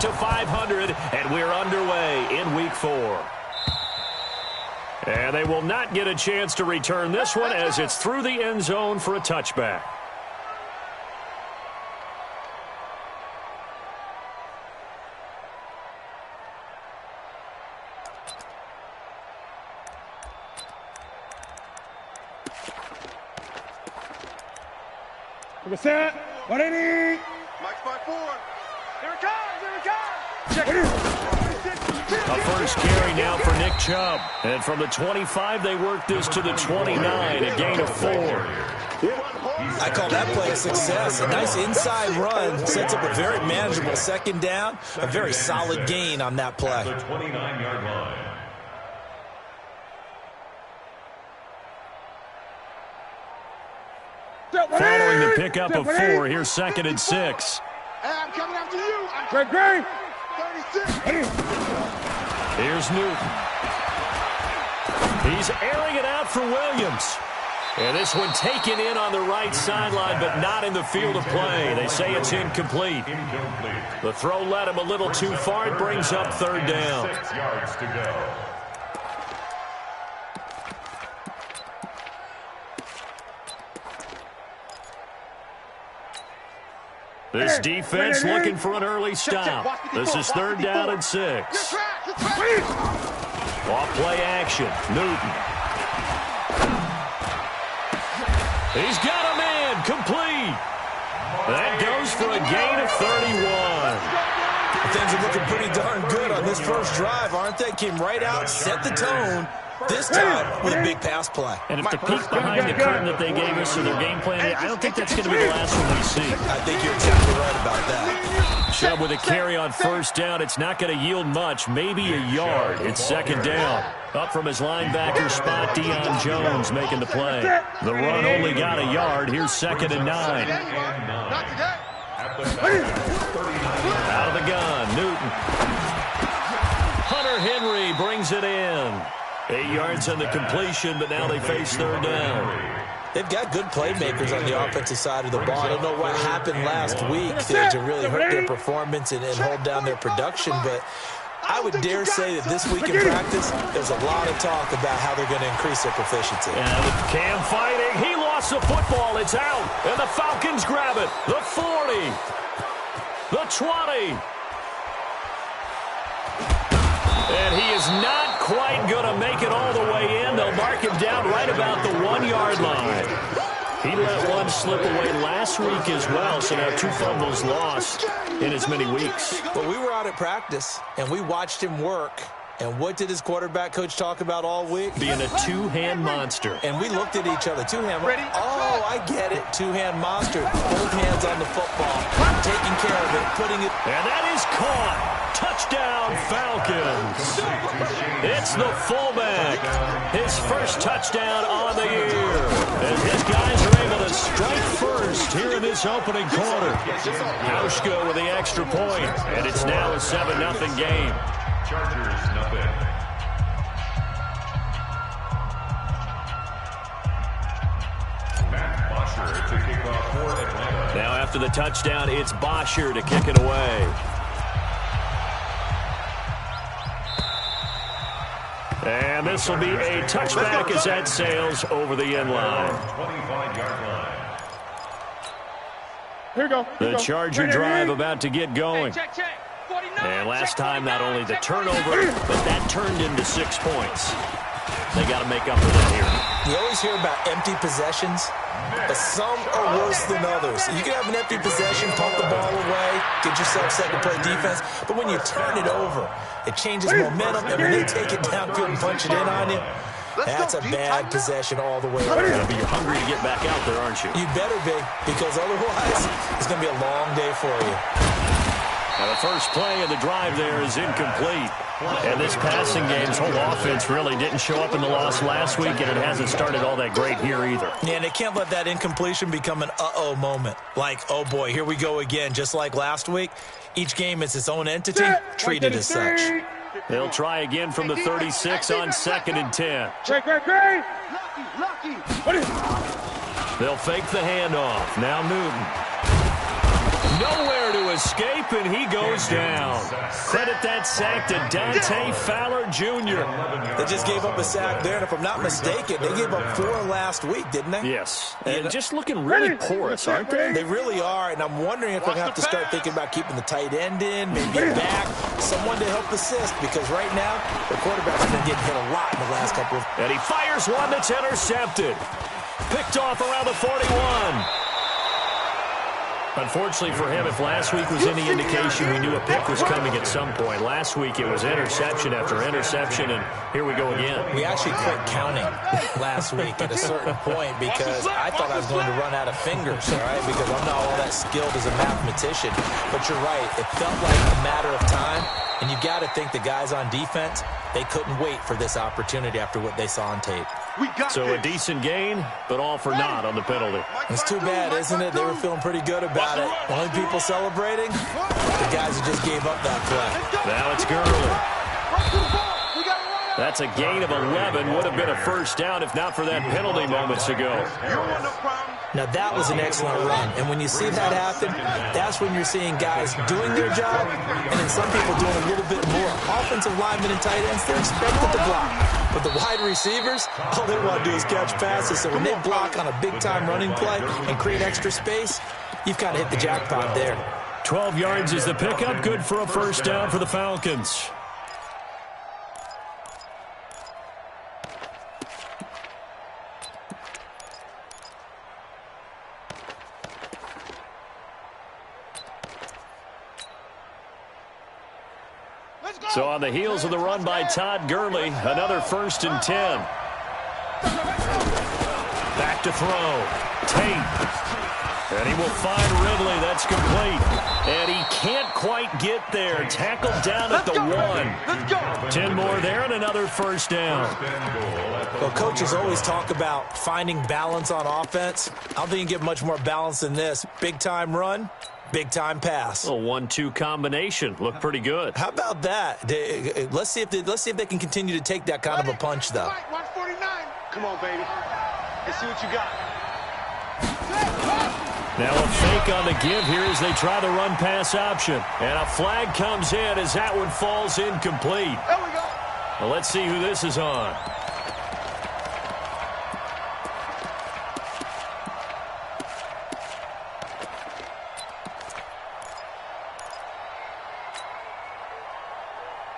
to 500, and we're underway in Week 4. And they will not get a chance to return this one as it's through the end zone for a touchback. Set. 180. Mike 5-4. Here it comes. Here it comes. Check it. A first carry now for Nick Chubb. And from the 25, they work this to the 29, a gain of 4. I call that play a success. A nice inside run sets up a very manageable second down. A very solid gain on that play. The 29-yard line. Following the pickup of 4, here's 2nd and 6. Hey, I'm coming after you. Great. 36. Here's Newton. He's airing it out for Williams. And this one taken in on the right sideline, but not in the field of play. They say it's incomplete. The throw led him a little too far. It brings up 3rd down. 6 yards to go. This defense looking for an early stop. This is 3rd down and 6. Off play action. Newton. He's got a man. Complete. That goes for a gain of 31. Things are looking pretty darn good on this first drive, aren't they? Came right out, set the tone. This time with a big pass play. And if the peek behind the curtain that they gave us to their game plan, I don't think that's going to be the last one we see. I think you're exactly right about that. Chubb with a carry on 1st down. It's not going to yield much, maybe a yard. It's 2nd down. Up from his linebacker spot, Deion Jones making the play. The run only got a yard. Here's 2nd and 9. Out of the gun, Newton. Hunter Henry brings it in. 8 yards on the completion, but now they face 3rd down. They've got good playmakers on the offensive side of the ball. I don't know what happened last week to really hurt their performance and hold down their production, but I would dare say that this week in practice, there's a lot of talk about how they're going to increase their proficiency. And with Cam fighting, he lost the football. It's out, and the Falcons grab it. The 40, the 20. And he is not quite going to make it all the way in. They'll mark him down right about the 1-yard line. He let one slip away last week as well, so now 2 fumbles lost in as many weeks. Well, we were out at practice, and we watched him work. And what did his quarterback coach talk about all week? Being a 2-hand monster. And we looked at each other. 2-hand. Oh, I get it. 2-hand monster. Both hands on the football. Taking care of it. Putting it. And that is caught. Touchdown, Falcons. It's the fullback. His first touchdown on the year. As his guys are able to strike first here in this opening quarter. Hauschka with the extra point. And it's now a 7-0 game. Chargers, nothing. Matt Bosher to kick off for Atlanta. Now after the touchdown, it's Bosher to kick it away. And this will be a touchback as that sails over the end line. 25-yard line. Here we go. The Charger drive about to get going. And last time, not only the turnover, but that turned into 6 points. They got to make up for that here. You always hear about empty possessions, but some are worse than others. You can have an empty possession, pump the ball away, get yourself set to play defense, but when you turn it over, it changes momentum, and when they take it downfield and punch it in on you, that's a bad possession all the way around. But you're hungry to get back out there, aren't you? You better be, because otherwise, it's going to be a long day for you. Now the first play of the drive there is incomplete. And this passing game's whole offense really didn't show up in the loss last week, and it hasn't started all that great here either. Yeah, and they can't let that incompletion become an uh-oh moment. Like, oh boy, here we go again, just like last week. Each game is its own entity, treated as such. They'll try again from the 36 on 2nd and 10. Great. They'll fake the handoff. Now Newton. nowhere to escape, and he goes down. Credit that sack to Dante Fowler Jr. They just gave up a sack there, and if I'm not mistaken, they gave up 4 last week, didn't they? Yes, and just looking really porous, aren't they? They really are, and I'm wondering if they're going to have to start thinking about keeping the tight end in, maybe a back, someone to help assist, because right now, the quarterback's been getting hit a lot in the last couple of... And he fires one that's intercepted. Picked off around the 41. Unfortunately for him, if last week was any indication, we knew a pick was coming at some point. Last week it was interception after interception, and here we go again. We actually quit counting last week at a certain point because I thought I was going to run out of fingers, all right, because I'm not all that skilled as a mathematician. But you're right, it felt like a matter of time, and you got to think the guys on defense, they couldn't wait for this opportunity after what they saw on tape. So a decent gain, but all for naught on the penalty. It's too bad, isn't it? They were feeling pretty good about it. Only people celebrating, the guys who just gave up that play. Now it's Gurley. That's a gain of 11. Would have been a first down if not for that penalty moments ago. Now, that was an excellent run. And when you see that happen, that's when you're seeing guys doing their job and then some people doing a little bit more. Offensive linemen and tight ends, they're expected to block. But the wide receivers, all they want to do is catch passes. So when they block on a big-time running play and create extra space, you've kind of hit the jackpot there. 12 yards is the pickup. Good for a first down for the Falcons. So on the heels of the run by Todd Gurley, another 1st and 10. Back to throw. Tate. And he will find Ridley. That's complete. And he can't quite get there. Tackled down at the 1. 10 more there and another first down. Well, coaches always talk about finding balance on offense. I don't think you get much more balance than this. Big-time run. Big-time pass. A 1-2 combination. Looked pretty good. How about that? Let's see if they can continue to take that kind of a punch, though. 149. Come on, baby. Let's see what you got. Now a fake on the give here as they try the run-pass option. And a flag comes in as that one falls incomplete. There we go. Well, let's see who this is on.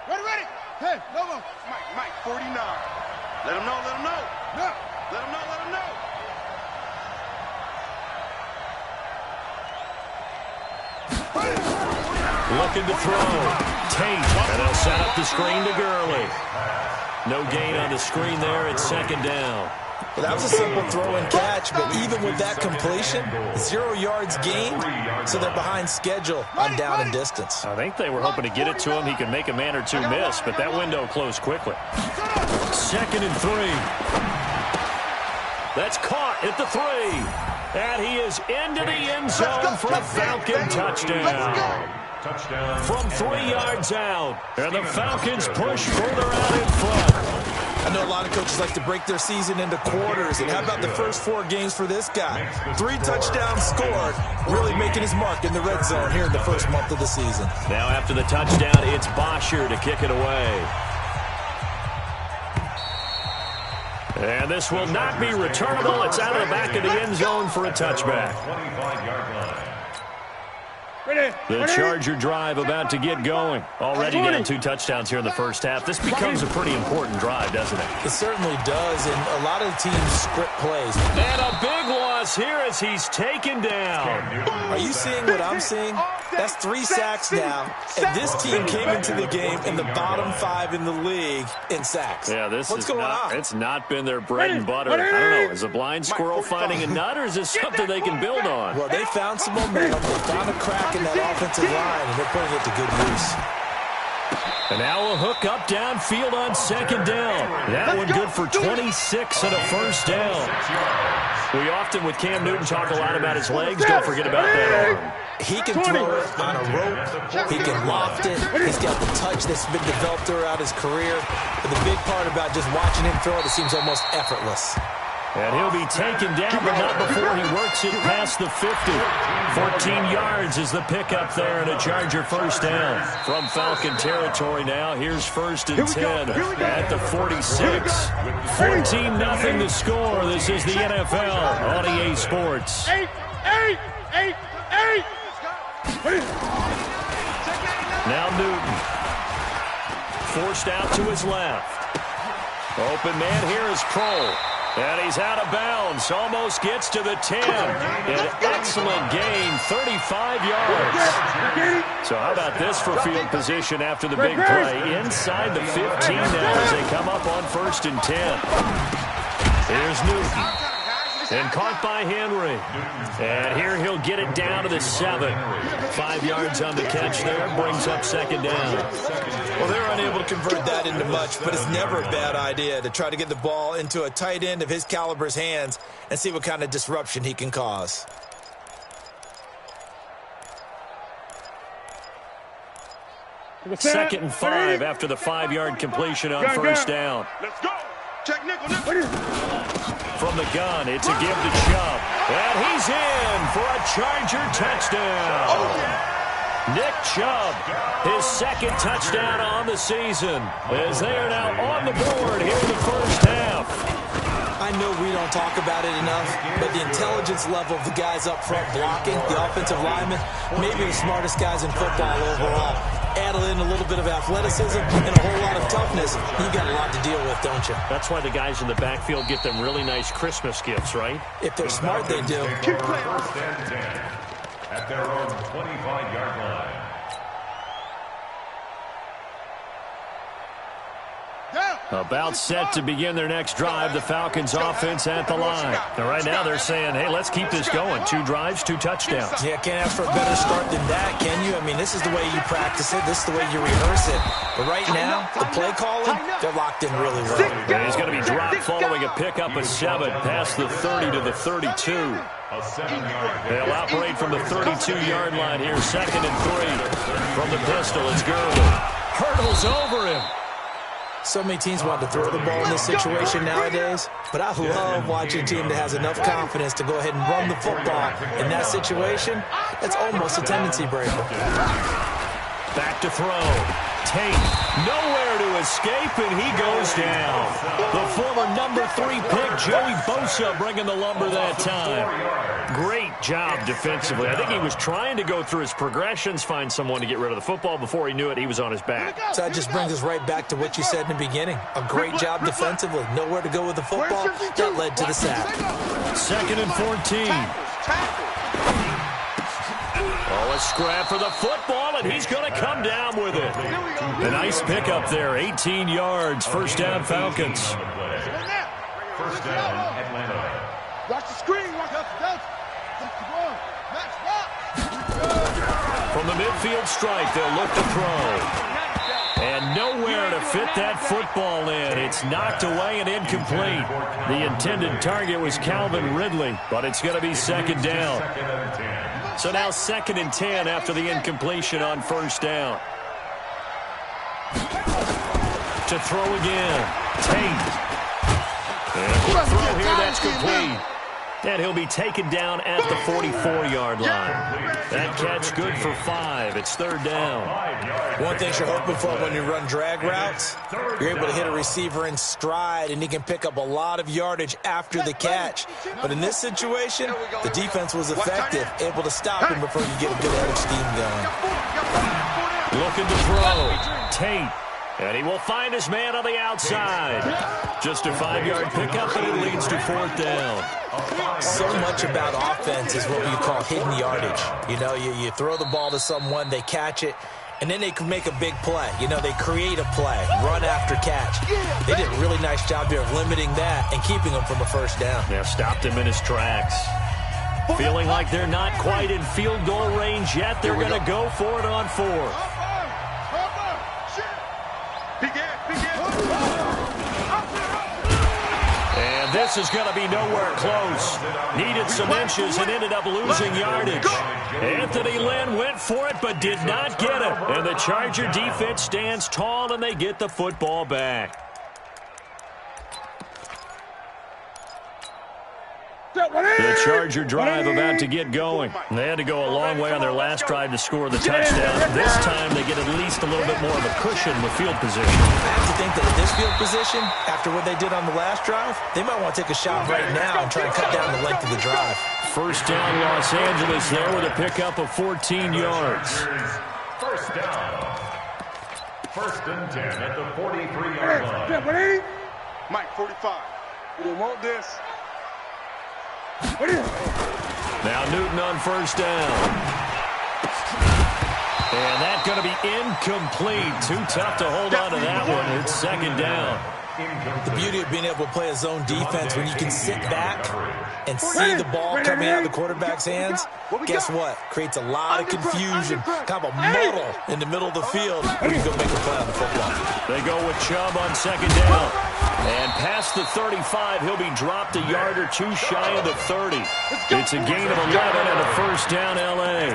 Ready. Hey, Lobo. Mike, 49. Let him know. No. Let him know. Looking to throw. Tate. And they'll set up the screen to Gurley. No gain on the screen there. It's 2nd down. Well, that was a simple throw and catch, but even with that completion, 0 yards gained, so they're behind schedule on down and distance. I think they were hoping to get it to him. He could make a man or two miss, but that window closed quickly. 2nd and 3. That's caught at the 3. And he is into the end zone for a Falcon touchdown. From 3 yards out. And the Falcons push further out in front. I know a lot of coaches like to break their season into quarters. And how about the first 4 games for this guy? 3 touchdowns scored, really making his mark in the red zone here in the first month of the season. Now after the touchdown, it's Bosher to kick it away. And this will not be returnable. It's out of the back of the end zone for a touchback. The Charger drive about to get going. Already down 2 touchdowns here in the first half. This becomes a pretty important drive, doesn't it? It certainly does, and a lot of the teams script plays. And a big loss here as he's taken down. Are you seeing what I'm seeing? That's 3 sacks now, and this team came into the game in the bottom 5 in the league in sacks. Yeah, What's going on? It's not been their bread and butter. I don't know. Is a blind squirrel finding a nut, or is this something they can build on? Well, they found some momentum. They found a crack in that offensive line, and they're putting it to good use. And now a hook up downfield on 2nd down. That one good for 26 and a first down. We often, with Cam Newton, talk a lot about his legs. Don't forget about that arm. He can throw it on a rope. He can loft it. He's got the touch that's been developed throughout his career. But the big part about just watching him throw it seems almost effortless. And he'll be taken down, but not before he works it past the 50. 14 yards is the pickup there, and a Charger first down. From Falcon territory now, here's 1st and 10 at the 46. 14-0 the score. This is the NFL on EA Sports. 8. Now Newton. Forced out to his left. Open man here is Kroll. And he's out of bounds. Almost gets to the 10. An excellent gain, 35 yards. So how about this for field position after the big play? Inside the 15 now as they come up on 1st and 10. Here's Newton. And caught by Henry. And here he'll get it down to the 7. 5 yards on the catch there. Brings up 2nd down. Well, they're unable to convert that into much, but it's never a bad idea to try to get the ball into a tight end of his caliber's hands and see what kind of disruption he can cause. Second and 5 after the 5-yard completion on 1st down. Let's go. Check nickel. From the gun, it's a give to Chubb. And he's in for a Charger touchdown. Nick Chubb, his 2nd touchdown on the season, as they are now on the board here in the first half. I know we don't talk about it enough, but the intelligence level of the guys up front blocking, the offensive linemen, maybe the smartest guys in football overall. Add in a little bit of athleticism and a whole lot of toughness, you got a lot to deal with, don't you? That's why the guys in the backfield get them really nice Christmas gifts, right? If they're smart, they do. 1st and 10 at their own 25-yard line. About set to begin their next drive, the Falcons offense at the line. And right now they're saying, hey, let's keep this going. 2 drives, 2 touchdowns. Yeah, can't ask for a better start than that, can you? I mean, this is the way you practice it. This is the way you rehearse it. But right now, the play calling, they're locked in really well. And he's going to be dropped following a pickup of 7 past the 30 to the 32. They'll operate from the 32-yard line here, 2nd and 3. From the pistol, it's Gurley. Hurdles over him. So many teams want to throw the ball in this situation nowadays, but I love watching a team that has enough confidence to go ahead and run the football. In that situation, it's almost a tendency breaker. Back to throw. Tate, nowhere to escape, and he goes down. The former number 3 pick, Joey Bosa, bringing the lumber that time. Great job defensively. I think he was trying to go through his progressions, find someone to get rid of the football. Before he knew it, he was on his back. So that just brings us right back to what you said in the beginning. A great job defensively. Nowhere to go with the football. That led to the sack. 2nd and 14. Oh, a scrap for the football, and he's going to come down with it. A nice pickup there, 18 yards. First down, Falcons. 1st down, Atlanta. Watch the screen. Watch the From the midfield stripe, they'll look to throw. And nowhere to fit that football in. It's knocked away and incomplete. The intended target was Calvin Ridley, but it's going to be 2nd down. So now 2nd and 10 after the incompletion on 1st down. To throw again. Tate. And a quick throw here, that's complete. And he'll be taken down at the 44-yard line. That catch good for 5. It's 3rd down. One thing you're hoping for when you run drag routes, you're able to hit a receiver in stride, and he can pick up a lot of yardage after the catch. But in this situation, the defense was effective, able to stop him before you get a good head of steam going. Looking to throw. Tate. And he will find his man on the outside. Just a 5-yard pickup, and it leads to 4th down. So much about offense is what we call hidden yardage. You know, you throw the ball to someone, they catch it, and then they can make a big play. You know, they create a play, run after catch. They did a really nice job there of limiting that and keeping him from a 1st down. Yeah, stopped him in his tracks. Feeling like they're not quite in field goal range yet. They're going to go for it on 4th. And this is going to be nowhere close. Needed some inches and ended up losing yardage. Anthony Lynn went for it but did not get it. And the Charger defense stands tall and they get the football back. The Charger drive about to get going. They had to go a long way on their last drive to score the touchdown. This time they get at least a little bit more of a cushion with field position. I have to think that at this field position, after what they did on the last drive, they might want to take a shot right now and try to cut down the length of the drive. First down, Los Angeles there with a pickup of 14 yards. First down. First and 10 at the 43-yard line. Mike, 45. We don't want this. Now Newton on first down. And that's going to be incomplete. Too tough to hold on to that one. It's second down. The beauty of being able to play a zone defense when you can sit back and see the ball coming out of the quarterback's hands, guess what? Creates a lot of confusion, kind of a muddle in the middle of the field when you go make a play on the football. They go with Chubb on second down. And past the 35, he'll be dropped a yard or two shy of the 30. It's a gain of 11 and a first down, L.A.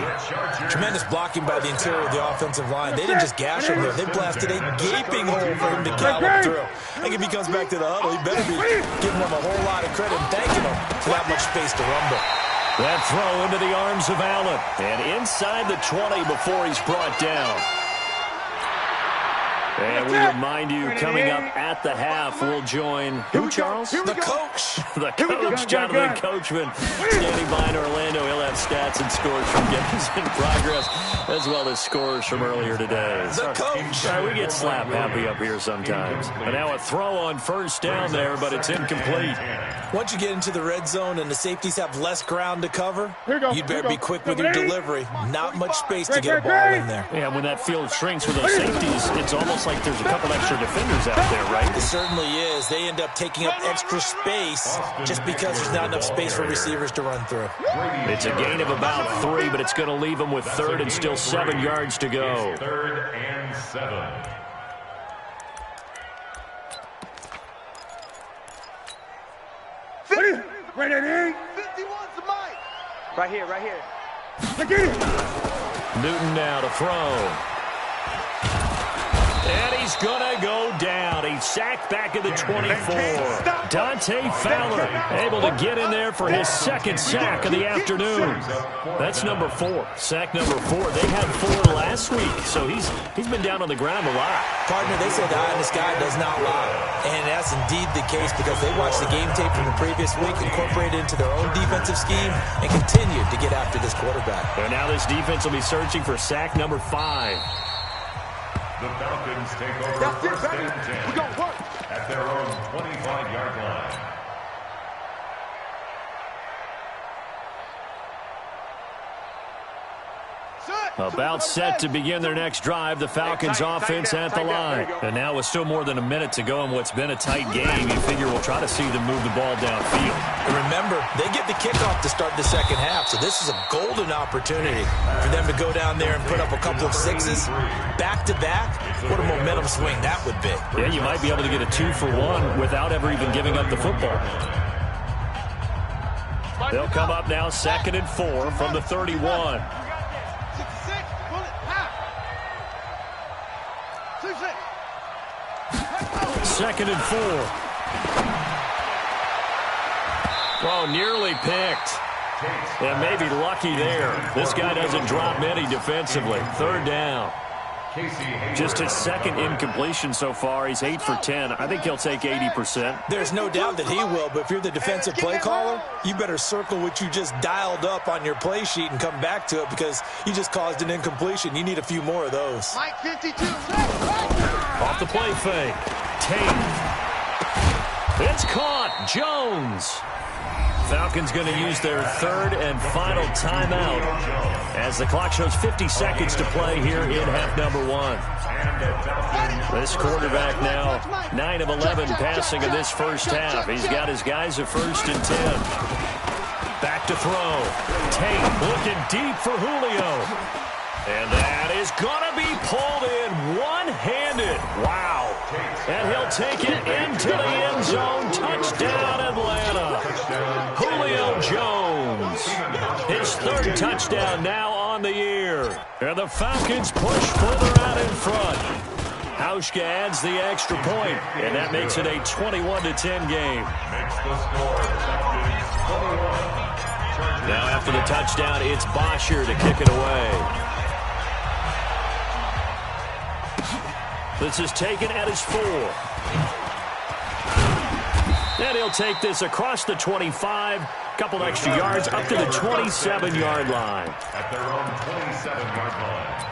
Tremendous blocking by the interior of the offensive line. They didn't just gash him there. They blasted a gaping hole for him to gallop through. I think if he comes back to the huddle, he better be giving them a whole lot of credit and thanking them for that much space to rumble. That throw into the arms of Allen. And inside the 20 before he's brought down. And we remind you, coming up at the half, we'll join who, Charles? The coach. The coach, Jonathan Coachman, standing by in Orlando. He'll have stats and scores from games in progress, as well as scores from earlier today. The coach. We get slap happy up here sometimes. And now a throw on first down there, but it's incomplete. Once you get into the red zone and the safeties have less ground to cover, you'd better be quick with your delivery. Not much space to get a ball in there. Yeah, when that field shrinks with those safeties, it's almost like there's a couple extra defenders out there, right? It certainly is. They end up taking up extra space just because there's not enough space for receivers to run through. It's a gain of about 3, but it's going to leave them with third and still 7 yards to go. Third and 7. Right in. 51's the Mike. Right here. Newton now to throw. And he's going to go down. He's sacked back at the 24. Dante Fowler able to get in there for his second sack of the afternoon. That's number 4. Sack number 4. They had 4 last week, so he's been down on the ground a lot. Partner, they said the eye in the sky does not lie. And that's indeed the case because they watched the game tape from the previous week, incorporated into their own defensive scheme, and continued to get after this quarterback. And now this defense will be searching for sack number 5. The Falcons take over first and 10 at their own 25-yard line. About set to begin their next drive, the Falcons offense at the line. And now with still more than a minute to go in what's been a tight game, you figure we'll try to see them move the ball downfield. And remember, they get the kickoff to start the second half, so this is a golden opportunity for them to go down there and put up a couple of 6s back-to-back. What a momentum swing that would be. Yeah, you might be able to get a 2-for-1 without ever even giving up the football. They'll come up now 2nd and 4 from the 31. Second and 4. Oh, nearly picked. And maybe lucky there. This guy doesn't drop many defensively. 3rd down. Just his second incompletion so far. He's 8 for 10. I think he'll take 80%. There's no doubt that he will, but if you're the defensive play caller, you better circle what you just dialed up on your play sheet and come back to it because you just caused an incompletion. You need a few more of those. Mike 52. Off the play fake. Tate. It's caught. Jones. Falcons going to use their 3rd and final timeout as the clock shows 50 seconds to play here in half number 1. This quarterback now 9 of 11 passing in this first half. He's got his guys at 1st and 10. Back to throw. Tate looking deep for Julio. And that is going to be pulled in one-handed. Wow. And he'll take it into the end zone. Touchdown, Atlanta. Julio Jones. His 3rd touchdown now on the year. And the Falcons push further out in front. Hauschka adds the extra point, and that makes it a 21-10 game. Makes the score Falcons Now after the touchdown, it's Bosher to kick it away. This is taken at his 4. And he'll take this across the 25. Couple extra yards up to the 27-yard line. At their own 27-yard line.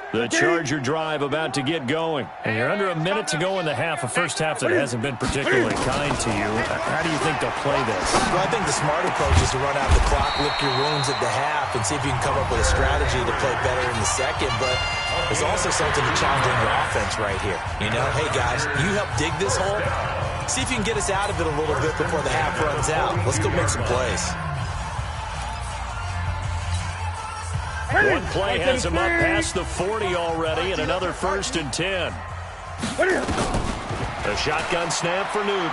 The Charger drive about to get going. And you're under a minute to go in the half, a first half that hasn't been particularly kind to you. How do you think they'll play this? Well, I think the smart approach is to run out the clock, lick your wounds at the half, and see if you can come up with a strategy to play better in the second. But there's also something to challenge in your offense right here. You know, hey, guys, you help dig this hole. See if you can get us out of it a little bit before the half runs out. Let's go make some plays. One play has him up past the 40 already, and another 1st and 10. A shotgun snap for Newton.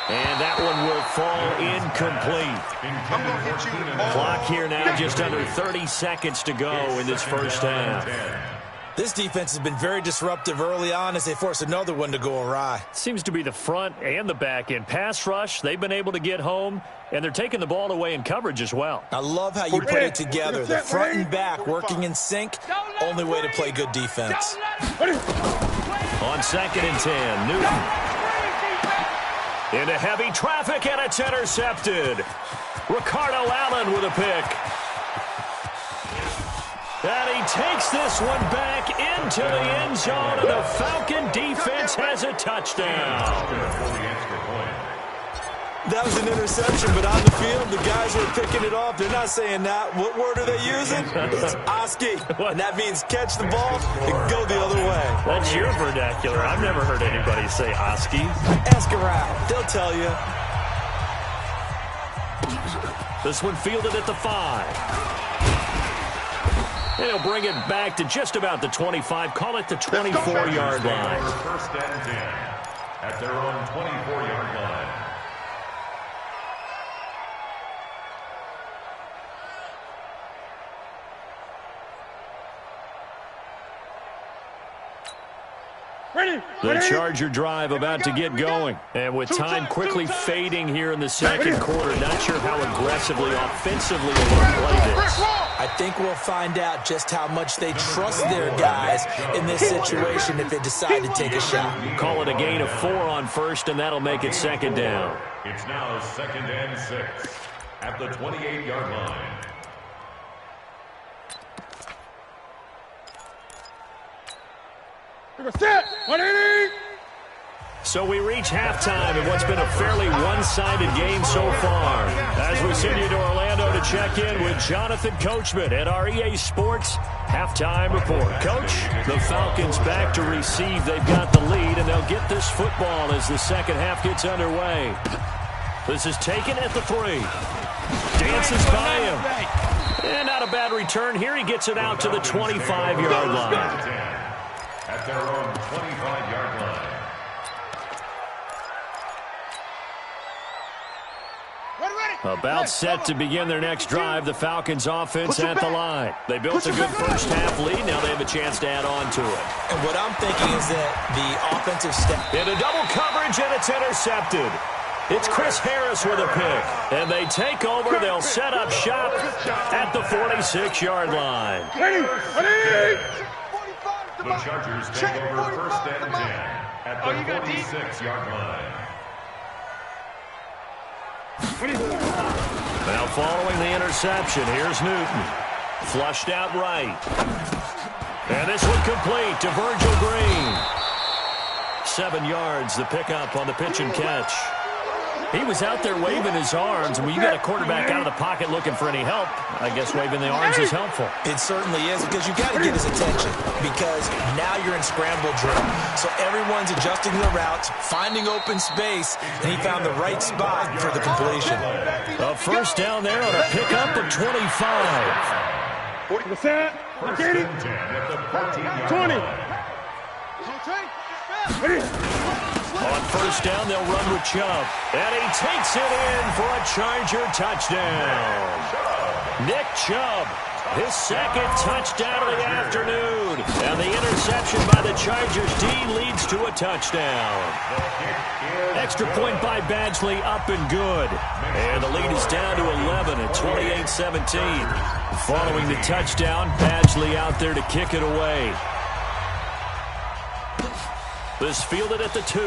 And that one will fall incomplete. Clock here now, just under 30 seconds to go in this first half. This defense has been very disruptive early on as they force another one to go awry. Seems to be the front and the back end. Pass rush, they've been able to get home, and they're taking the ball away in coverage as well. I love how you put it together. The front and back working in sync. Only way to play good defense. On 2nd and 10, Newton. Into heavy traffic, and it's intercepted. Ricardo Allen with a pick. And he takes this one back into the end zone, and the Falcon defense has a touchdown. That was an interception, but on the field, the guys who are picking it off, they're not saying that. What word are they using? It's Oski, and that means catch the ball and go the other way. That's your vernacular. I've never heard anybody say Oski. Ask around. They'll tell you. This one fielded at the 5. They'll bring it back to just about the 25. Call it the 24-yard line. 1st and 10 at their own 24-yard line. The Charger drive about to get going. And with time quickly fading here in the second quarter, not sure how aggressively, offensively they want to play this. I think we'll find out just how much they trust their guys in this situation if they decide to take a shot. Call it a gain of 4 on 1st, and that'll make it 2nd down. It's now 2nd and 6 at the 28-yard line. So we reach halftime in what's been a fairly one-sided game so far. As we send you to Orlando to check in with Jonathan Coachman at our EA Sports Halftime Report. Coach, the Falcons back to receive. They've got the lead, and they'll get this football as the second half gets underway. This is taken at the 3. Dances by him. And not a bad return here. He gets it out to the 25-yard line. At their own 25-yard line. About set to begin their next drive, the Falcons offense at the line. They built a good first half lead. Now they have a chance to add on to it. And what I'm thinking is that the offensive step. Into double coverage, and it's intercepted. It's Chris Harris with a pick. And they take over. They'll set up shop at the 46-yard line. The Chargers take over 1st and 10 at the 46-yard line. Now following the interception, here's Newton. Flushed out right. And this one complete to Virgil Green. 7 yards, the pickup on the pitch and catch. He was out there waving his arms. When you got a quarterback out of the pocket looking for any help, I guess waving the arms is helpful. It certainly is, because you got to get his attention, because now you're in scramble drill. So everyone's adjusting their routes, finding open space, and he found the right spot for the completion. A first down there on a pickup of 25. 1st and 10 at the 14-yard line. On first down, they'll run with Chubb. And he takes it in for a Charger touchdown. Nick Chubb His second touchdown of the afternoon. And the interception by the Chargers D leads to a touchdown. Extra point by Badgley, up and good. And the lead is down to 11 at 28-17. Following the touchdown, Badgley out there to kick it away. This fielded at the 2.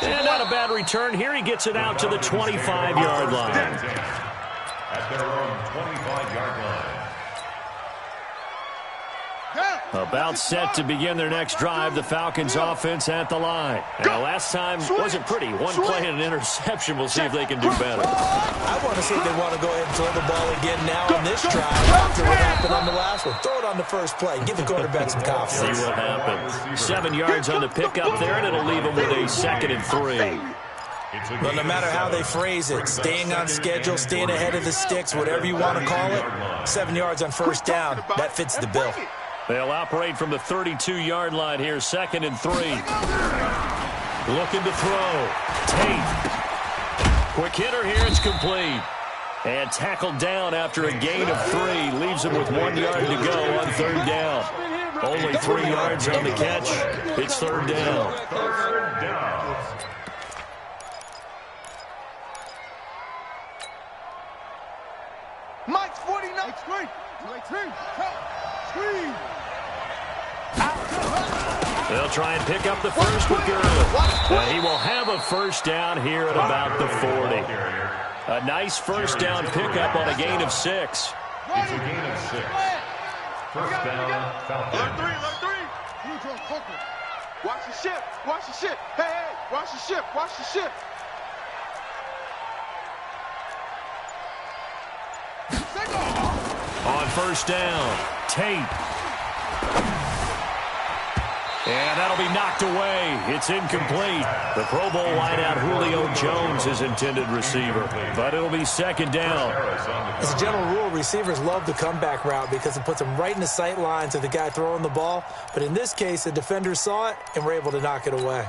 And not a bad return. Here he gets it out to the 25-yard line. At their own 25-yard line. About set to begin their next drive, the Falcons offense at the line. Now, last time wasn't pretty. One play and an interception. We'll see if they can do better. I want to see if they want to go ahead and throw the ball again now on this drive after what happened on the last one. Throw it on the first play. Give the quarterback some confidence. See what happens. 7 yards on the pickup there, and it'll leave them with a 2nd and 3. But no matter how they phrase it, staying on schedule, staying ahead of the sticks, whatever you want to call it, 7 yards on first down, that fits the bill. They'll operate from the 32-yard line here, 2nd and 3. Looking to throw. Tate. Quick hitter here, it's complete. And tackled down after a gain of 3. Leaves him with 1 yard to go on 3rd down. Only 3 yards on the catch. It's 3rd down. Third down. Mike's 49. Screen. They'll try and pick up the first with Gurley. He will have a first down here at about the 40. A nice first down pickup on a gain of 6. It's a gain of 6. First down, Falcon. Alert 3. Watch the ship. Hey, watch the ship. On first down, Tate. And that'll be knocked away. It's incomplete. The Pro Bowl wideout Julio Jones is intended receiver, but it'll be 2nd down. As a general rule, receivers love the comeback route because it puts them right in the sight lines of the guy throwing the ball. But in this case, the defenders saw it and were able to knock it away.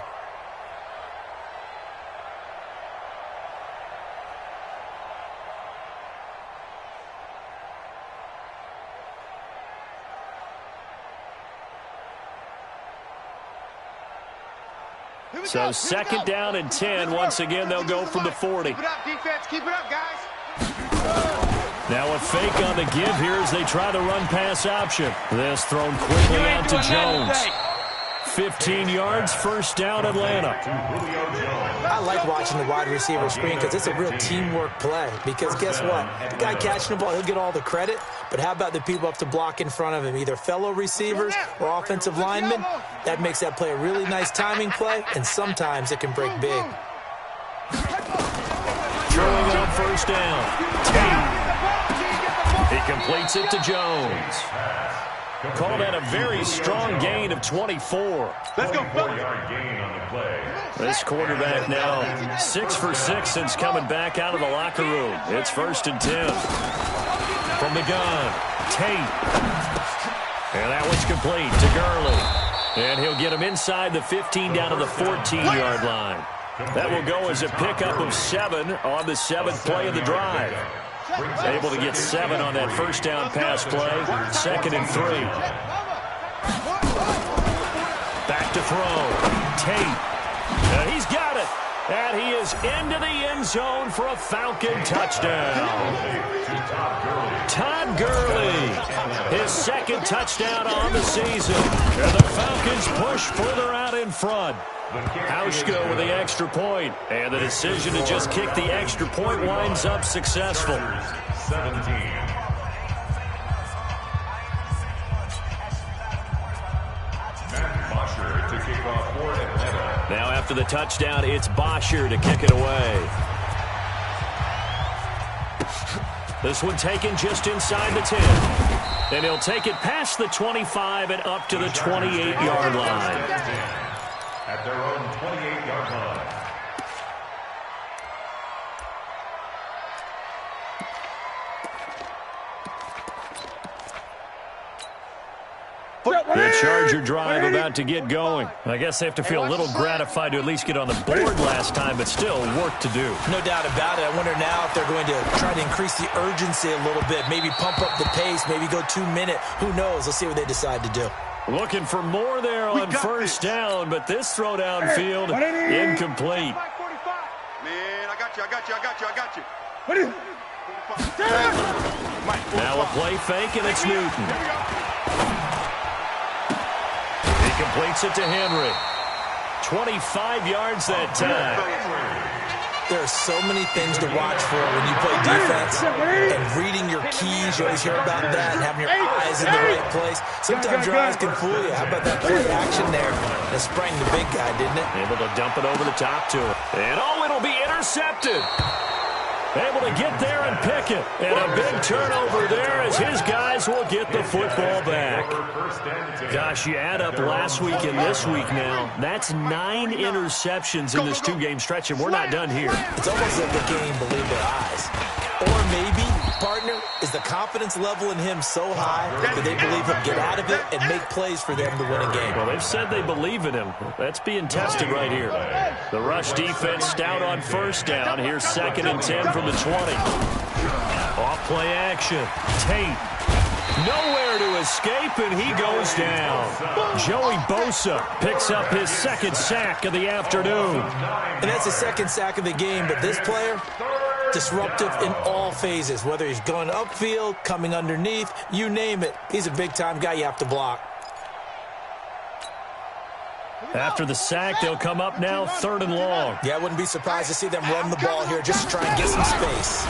So 2nd down and 10. Once again, they'll go from the 40. Keep it up, defense. Keep it up, guys. Now a fake on the give here as they try the run-pass option. This thrown quickly out to Jones. 15 yards, first down, Atlanta. I like watching the wide receiver screen because it's a real teamwork play. Because guess what? The guy catching the ball, he'll get all the credit. But how about the people up to block in front of him, either fellow receivers or offensive linemen? That makes that play a really nice timing play, and sometimes it can break big. Throwing on first down. Tate. He completes it to Jones. Call that a very strong gain of 24. Let's go. 4-yard gain on the play. This quarterback now 6 for 6 since coming back out of the locker room. It's 1st and 10. From the gun, Tate. And that one's complete to Gurley. And he'll get him inside the 15 down to the 14-yard line. That will go as a pickup of 7 on the 7th play of the drive. Able to get 7 on that first down pass play. 2nd and 3. Back to throw. Tate. And he's got it. And he is into the end zone for a Falcon touchdown. Todd Gurley. His 2nd touchdown on the season. And the Falcons push further out in front. Hauschka with the extra point, and the decision to just kick the extra point winds up successful. 17. Bosher to kick off for Atlanta. Now after the touchdown, it's Bosher to kick it away. This one taken just inside the 10. And he'll take it past the 25 and up to the 28-yard line. At their own 28-yard line. The Charger drive about to get going. I guess they have to feel a little gratified to at least get on the board last time, but still work to do. No doubt about it. I wonder now if they're going to try to increase the urgency a little bit, maybe pump up the pace, maybe go 2 minute. Who knows? Let's see what they decide to do. Looking for more there on first down, but this throw downfield incomplete. Man, I got you. Now a play fake, and it's Newton. He completes it to Henry. 25 yards that time. There are so many things to watch for when you play defense, and reading your keys, you always hear about that, and having your eyes in the right place. Sometimes your eyes can fool you. How about that play action there? That sprang the big guy, didn't it? Able to dump it over the top to him. And it'll be intercepted. Able to get there and pick it. And a big turnover there as his guys will get the football back. Gosh, you add up last week and this week now. That's 9 interceptions in this 2-game stretch, and we're not done here. It's almost like the game believed their eyes. Or maybe, partner, is the confidence level in him so high that they believe he'll get out of it and make plays for them to win a game. Well, they've said they believe in him. That's being tested right here. The rush defense stout on first down. Here's 2nd and 10 from the 20. Off play action. Tate. Nowhere to escape, and he goes down. Joey Bosa picks up his 2nd sack of the afternoon. And that's the 2nd sack of the game, but this player, disruptive in all phases, whether he's going upfield, coming underneath, you name it. He's a big-time guy you have to block. After the sack, they'll come up now 3rd and long. Yeah, I wouldn't be surprised to see them run the ball here just to try and get some space.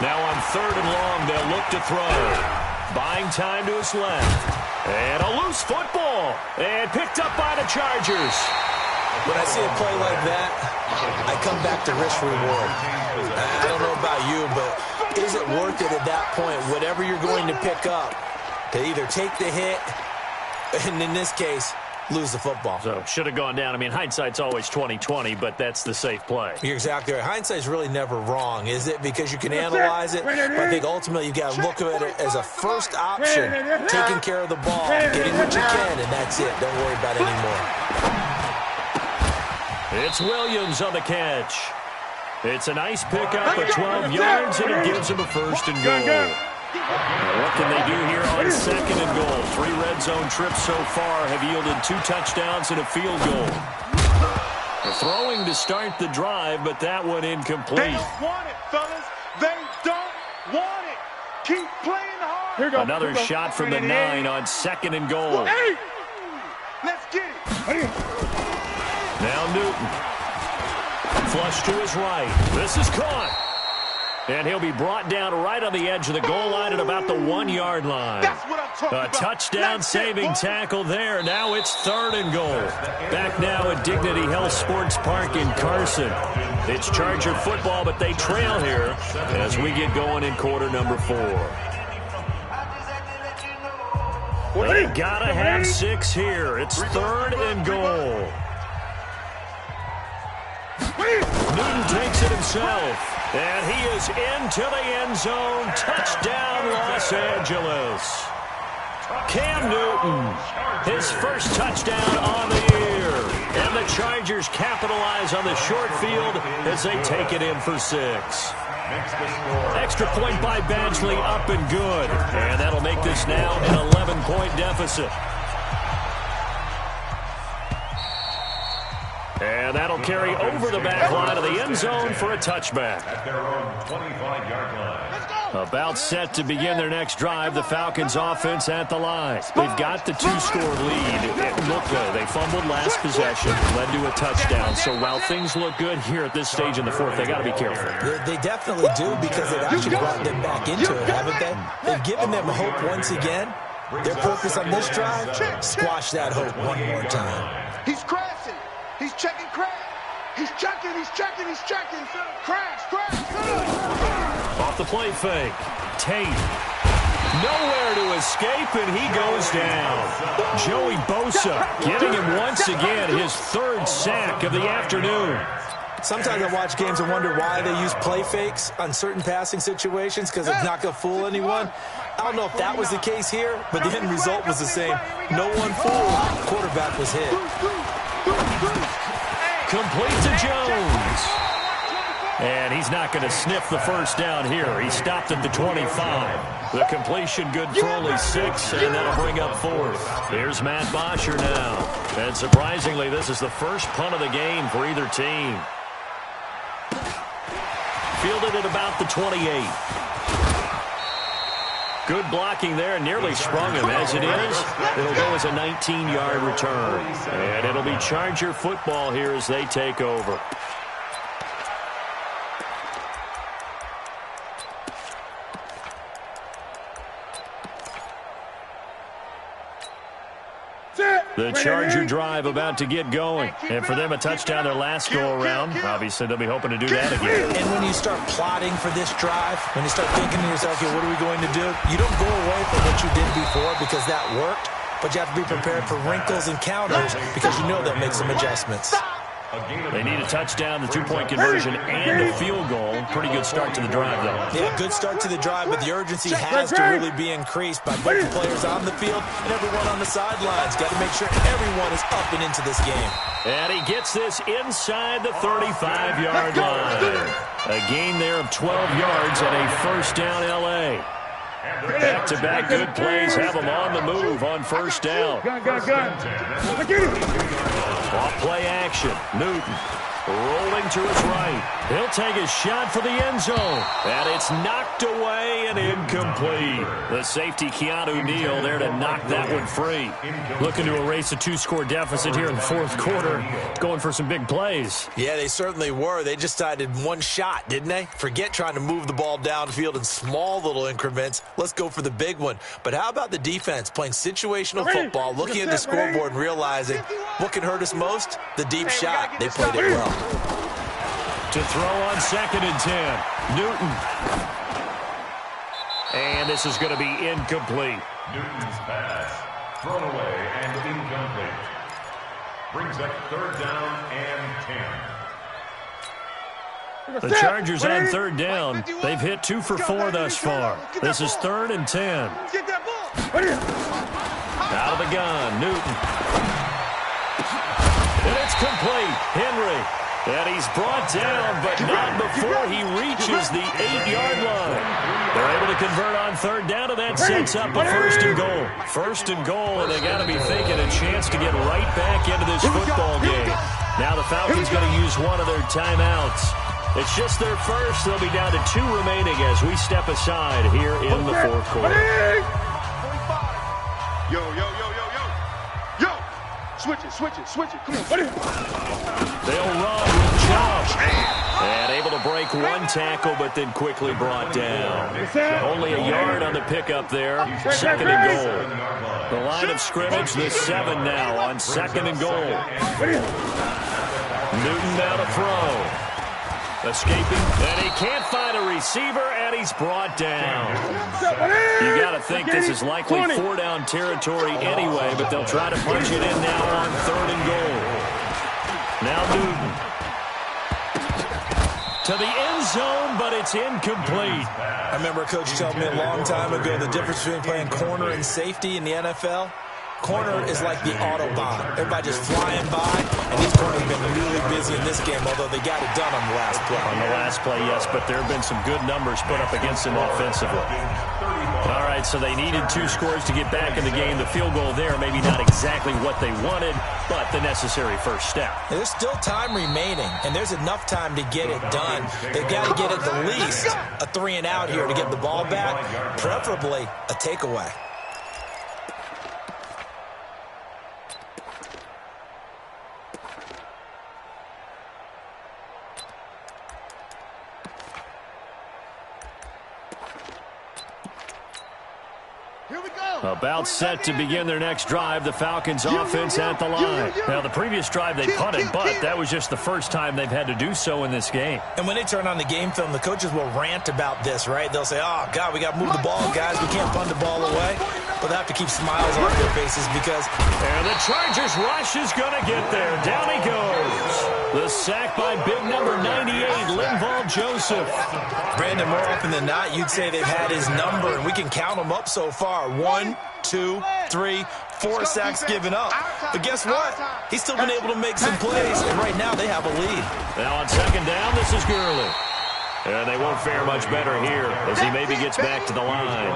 Now on 3rd and long, they'll look to throw. Buying time to his left. And a loose football. And picked up by the Chargers. When I see a play like that, I come back to risk-reward. I don't know about you, but is it worth it at that point, whatever you're going to pick up, to either take the hit, and in this case, lose the football? So, should have gone down. I mean, hindsight's always 20/20, but that's the safe play. You're exactly right. Hindsight's really never wrong, is it? Because you can analyze it, but I think ultimately you've got to look at it as a first option, taking care of the ball, getting what you can, and that's it. Don't worry about it anymore. It's Williams on the catch. It's a nice pickup of 12 yards, and it gives him a 1st and goal. Now what can they do here on 2nd and goal? 3 red zone trips so far have yielded 2 touchdowns and a field goal. They're throwing to start the drive, but that one incomplete. They don't want it, fellas. They don't want it. Keep playing hard. Another shot from the 9 on 2nd and goal. Let's get it. Now Newton. Flush to his right. This is caught. And he'll be brought down right on the edge of the goal line at about the 1-yard line. That's what I'm talking about. A touchdown-saving tackle there. Now it's 3rd and goal. Back now at Dignity Health Sports Park in Carson. It's Charger football, but they trail here as we get going in quarter number 4. They gotta have 6 here. It's 3rd and goal. Newton takes it himself, and he is into the end zone. Touchdown, Los Angeles. Cam Newton, his first touchdown on the year. And the Chargers capitalize on the short field as they take it in for 6. Extra point by Badgley, up and good. And that'll make this now an 11-point deficit. And that'll carry over the back line of the end zone for a touchback. At their own 25-yard line. About set to begin their next drive, the Falcons offense at the line. They've got the 2-score lead. Look, they fumbled last possession, led to a touchdown. So while things look good here at this stage in the 4th, they got to be careful. They definitely do, because they've actually brought them back into it, haven't they? They've given them hope once again. Their purpose on this drive, squash that hope one more time. He's crashing. He's checking crash. He's checking. Crash. Off the play fake. Tate. Nowhere to escape, and he goes down. Joey Bosa getting him once again his 3rd sack of the afternoon. Sometimes I watch games and wonder why they use play fakes on certain passing situations because it's not going to fool anyone. I don't know if that was the case here, but the end result was the same. No one fooled. Quarterback was hit. Complete to Jones. And he's not going to sniff the first down here. He stopped at the 25. The completion good for only 6, and that'll bring up 4th. Here's Matt Bosher now. And surprisingly, this is the first punt of the game for either team. Fielded at about the 28. Good blocking there, nearly sprung him. As it is, it'll go as a 19-yard return. And it'll be Charger football here as they take over. The Charger drive about to get going. And for them, a touchdown their last go-around. Obviously, they'll be hoping to do that again. And when you start plotting for this drive, when you start thinking to yourself, okay, what are we going to do? You don't go away from what you did before because that worked, but you have to be prepared for wrinkles and counters because you know they'll make some adjustments. They need a touchdown, the 2-point conversion, and a field goal. Pretty good start to the drive, though. Yeah, good start to the drive, but the urgency has to really be increased by both the players on the field and everyone on the sidelines. Got to make sure everyone is up and into this game. And he gets this inside the 35-yard line. A gain there of 12 yards and a first down L.A. Back-to-back good plays have them on the move on first down. Off play action. Newton rolling to his right. He'll take a shot for the end zone. And it's knocked away and incomplete. The safety, Keanu Neal, there to knock that one free. Looking to erase a 2-score deficit here in the fourth quarter. Going for some big plays. Yeah, they certainly were. They just decided one shot, didn't they? Forget trying to move the ball downfield in small little increments. Let's go for the big one. But how about the defense playing situational football, looking at the scoreboard and realizing what can hurt us most? The deep shot. They played it well. To throw on 2nd and 10. Newton. And this is going to be incomplete. Newton's pass thrown away and incomplete. Brings up 3rd down and 10. The Chargers on 3rd down. They've hit 2 for 4 thus far. This is 3rd and 10. Out of the gun, Newton. And it's complete. Henry. And he's brought down, but not before he reaches the 8-yard line. They're able to convert on 3rd down, and that sets up a 1st and goal. 1st and goal, and they got to be thinking a chance to get right back into this football game. Now the Falcons going to use one of their timeouts. It's just their first. They'll be down to 2 remaining as we step aside here in the fourth quarter. Yo, yo, yo, yo, yo. Yo! Switch it. Come on, buddy. They'll run with Jones. And able to break one tackle, but then quickly brought down. Only a yard on the pickup there. 2nd and goal. The line of scrimmage, the 7 now on 2nd and goal. Newton now to throw. Escaping, and he can't find a receiver, and he's brought down. You got to think this is likely 4-down territory anyway, but they'll try to punch it in now on 3rd and goal. Now Newton. To the end zone, but it's incomplete. I remember a coach telling me a long time ago the difference between playing corner and safety in the NFL. Corner is like the Autobahn. Everybody just flying by, and these corners have been really busy in this game, although they got it done on the last play. On the last play, yes, but there have been some good numbers put up against them offensively. All right, so they needed 2 scores to get back in the game. The field goal there, maybe not exactly what they wanted, but the necessary first step. There's still time remaining, and there's enough time to get it done. They've got to get at the least a 3-and-out here to get the ball back, preferably a takeaway. About set to begin their next drive, the Falcons offense at the line. Now, the previous drive they punted, but that was just the first time they've had to do so in this game. And when they turn on the game film, the coaches will rant about this, right? They'll say, oh, God, we got to move the ball, guys. We can't punt the ball away. But they have to keep smiles on their faces because... And the Chargers rush is going to get there. Down he goes. The sack by big number 98, Linval Joseph. Brandon, more often than not, you'd say they've had his number, and we can count them up so far. 1, 2, 3, 4 sacks given up. But guess what? He's still been able to make some plays, and right now they have a lead. Now on second down, this is Gurley. And they won't fare much better here as he maybe gets back to the line.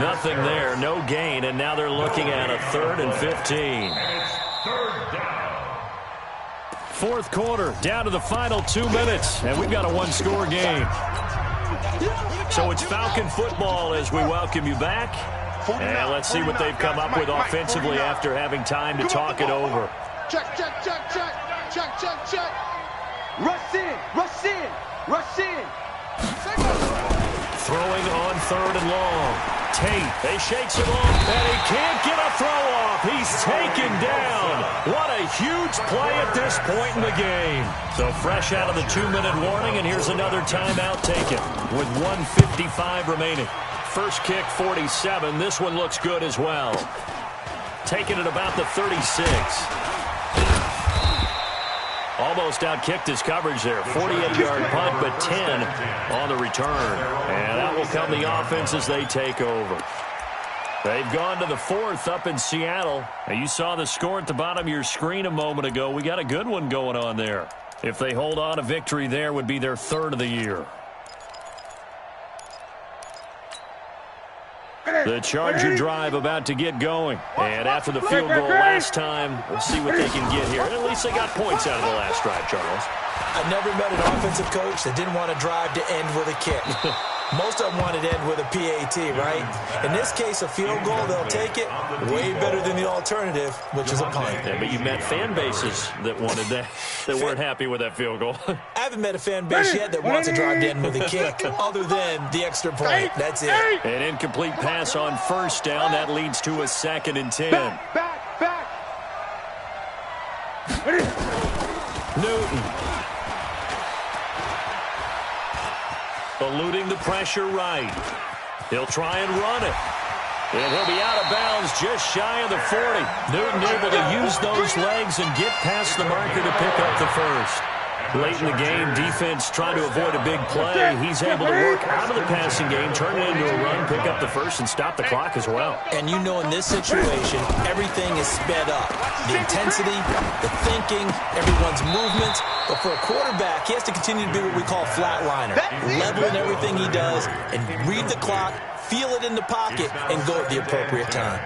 Nothing there, no gain, and now they're looking at a 3rd and 15. Fourth quarter, down to the final 2 minutes, and we've got a one-score game. So it's Falcon football as we welcome you back. And let's see what they've come up with offensively after having time to talk it over. Check, check, check, check, check, check, check. Rush in, rush in, rush in. Throwing on 3rd and long. Tate, they shakes him off, and he can't get a throw off. He's taken down. What a huge play at this point in the game. So fresh out of the 2-minute warning, and here's another timeout taken with 1:55 remaining. First kick, 47. This one looks good as well. Taken at about the 36. Almost outkicked his coverage there. 48-yard punt, but 10 on the return. And that will come the offense as they take over. They've gone to the 4th up in Seattle. And you saw the score at the bottom of your screen a moment ago. We got a good one going on there. If they hold on, a victory there would be their 3rd of the year. The Charger drive about to get going. And after the field goal last time, we'll see what they can get here. And at least they got points out of the last drive, Charles. I never met an offensive coach that didn't want to drive to end with a kick. Most of them wanted to end with a PAT, right? In this case, a field goal, they'll take it. Way better than the alternative, which is a punt. Yeah, but you met fan bases that wanted that, that weren't happy with that field goal. I haven't met a fan base yet that wants to drive to end with a kick, other than the extra point. That's it. An incomplete pass on 1st down. That leads to a 2nd and 10. Back. Newton. Eluding the pressure right. He'll try and run it. And he'll be out of bounds just shy of the 40. Newton able to use those legs and get past the marker to pick up the 1st. Late in the game, defense trying to avoid a big play. He's able to work out of the passing game, turn it into a run, pick up the 1st, and stop the clock as well. And you know in this situation, everything is sped up. The intensity, the thinking, everyone's movement. But for a quarterback, he has to continue to be what we call a flatliner. Level in everything he does and read the clock, feel it in the pocket, and go at the appropriate time.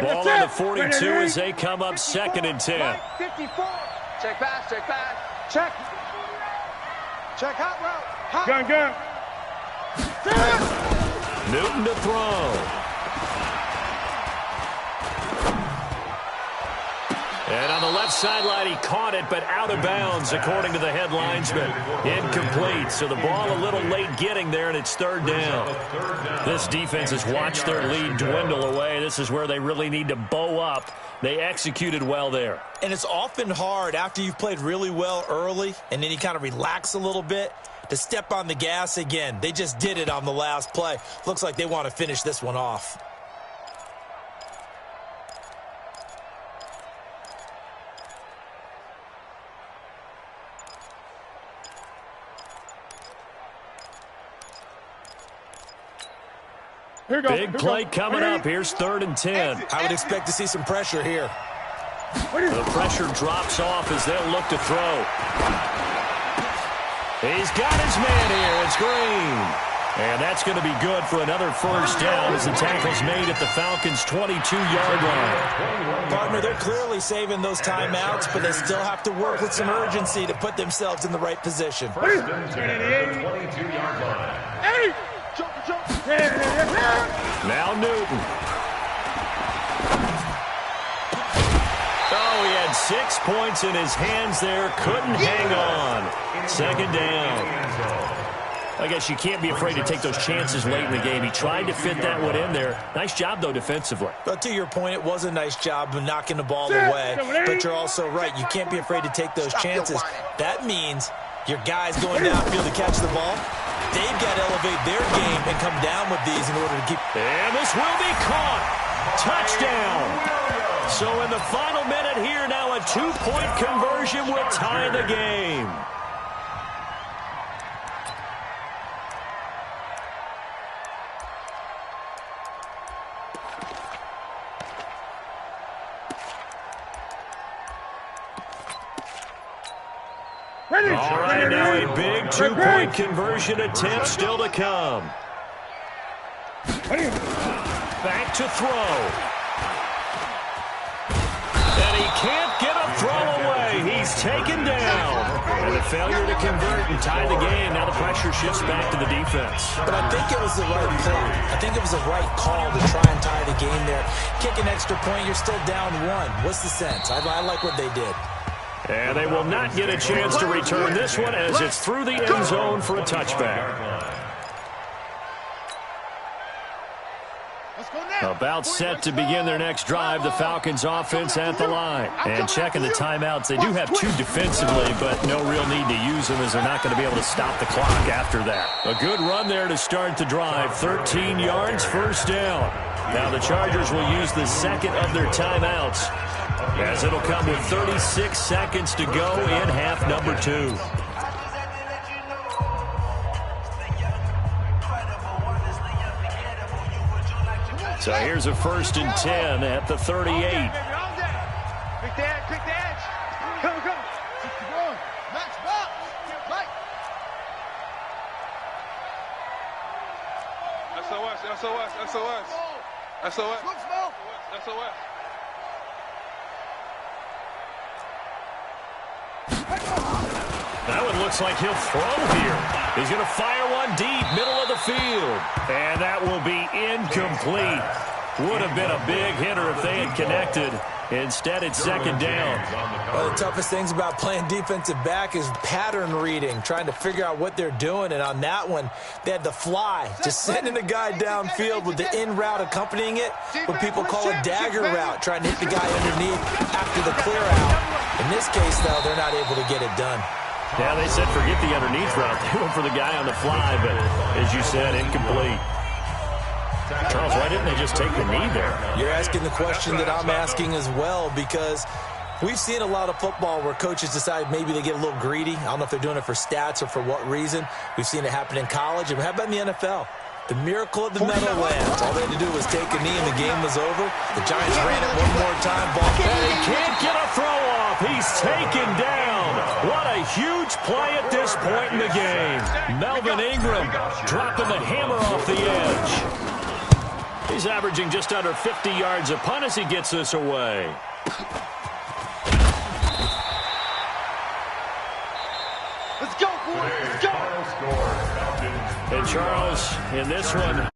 Ball on the 42 as they come up 2nd and 10. 54. Check pass, check pass. Check. Check hot route. Gun. Newton to throw. And on the left sideline, he caught it, but out of bounds, according to the head linesman. Incomplete, so the ball a little late getting there, and it's 3rd down. This defense has watched their lead dwindle away. This is where they really need to bow up. They executed well there. And it's often hard after you've played really well early, and then you kind of relax a little bit, to step on the gas again. They just did it on the last play. Looks like they want to finish this one off. Big play coming up. Here's 3rd and 10. I would expect to see some pressure here. The pressure drops off as they'll look to throw. He's got his man here. It's Green. And that's going to be good for another 1st down as the tackle's made at the Falcons' 22-yard line. Partner, they're clearly saving those timeouts, but they still have to work with some urgency to put themselves in the right position. 1st and 10 at the 22-yard line. Now Newton. Oh, he had 6 points in his hands there. Couldn't hang on. 2nd down. I guess you can't be afraid to take those chances late in the game. He tried to fit that one in there. Nice job, though, defensively. But to your point, it was a nice job of knocking the ball away. But you're also right. You can't be afraid to take those chances. That means Your guys going downfield to catch the ball, they've got to elevate their game and come down with these in order to keep. And this will be caught. Touchdown. So in the final minute here, now a 2-point conversion will tie the game. All right, now a big 2-point conversion attempt still to come. Back to throw. And he can't get a throw away. He's taken down. And a failure to convert and tie the game. Now the pressure shifts back to the defense. But I think it was the right play. I think it was the right call to try and tie the game there. Kick an extra point, you're still down 1. What's the sense? I like what they did. And they will not get a chance to return this one as it's through the end zone for a touchback. About set to begin their next drive, the Falcons offense at the line. And checking the timeouts, they do have 2 defensively, but no real need to use them as they're not going to be able to stop the clock after that. A good run there to start the drive. 13 yards, first down. Now the Chargers will use the second of their timeouts, as it'll come with 36 seconds to go in half number 2. So here's a 1st and 10 at the 38. Quick the edge, quick the edge. Come. Max, box. Mike. SOS. That one looks like he'll throw here. He's going to fire one deep, middle of the field. And that will be incomplete. Would have been a big hitter if they had connected. Instead, it's second down. One of the toughest things about playing defensive back is pattern reading, trying to figure out what they're doing. And on that one, they had the fly, just sending a guy downfield with the in route accompanying it, what people call a dagger route, trying to hit the guy underneath after the clear out. In this case, though, they're not able to get it done. Yeah, they said forget the underneath route. They went for the guy on the fly, but as you said, incomplete. Charles, why didn't they just take the knee there? You're asking the question that I'm asking as well, because we've seen a lot of football where coaches decide maybe they get a little greedy. I don't know if they're doing it for stats or for what reason. We've seen it happen in college. And how about in the NFL? The miracle of the Meadowlands. All they had to do was take a knee and the game was over. The Giants ran it one more time. Ball and he can't get a throw off. He's taken down. What a huge play at this point in the game. Melvin Ingram dropping the hammer off the edge. He's averaging just under 50 yards a punt as he gets this away. Let's go, boys. Let's go. And Charles, in this one,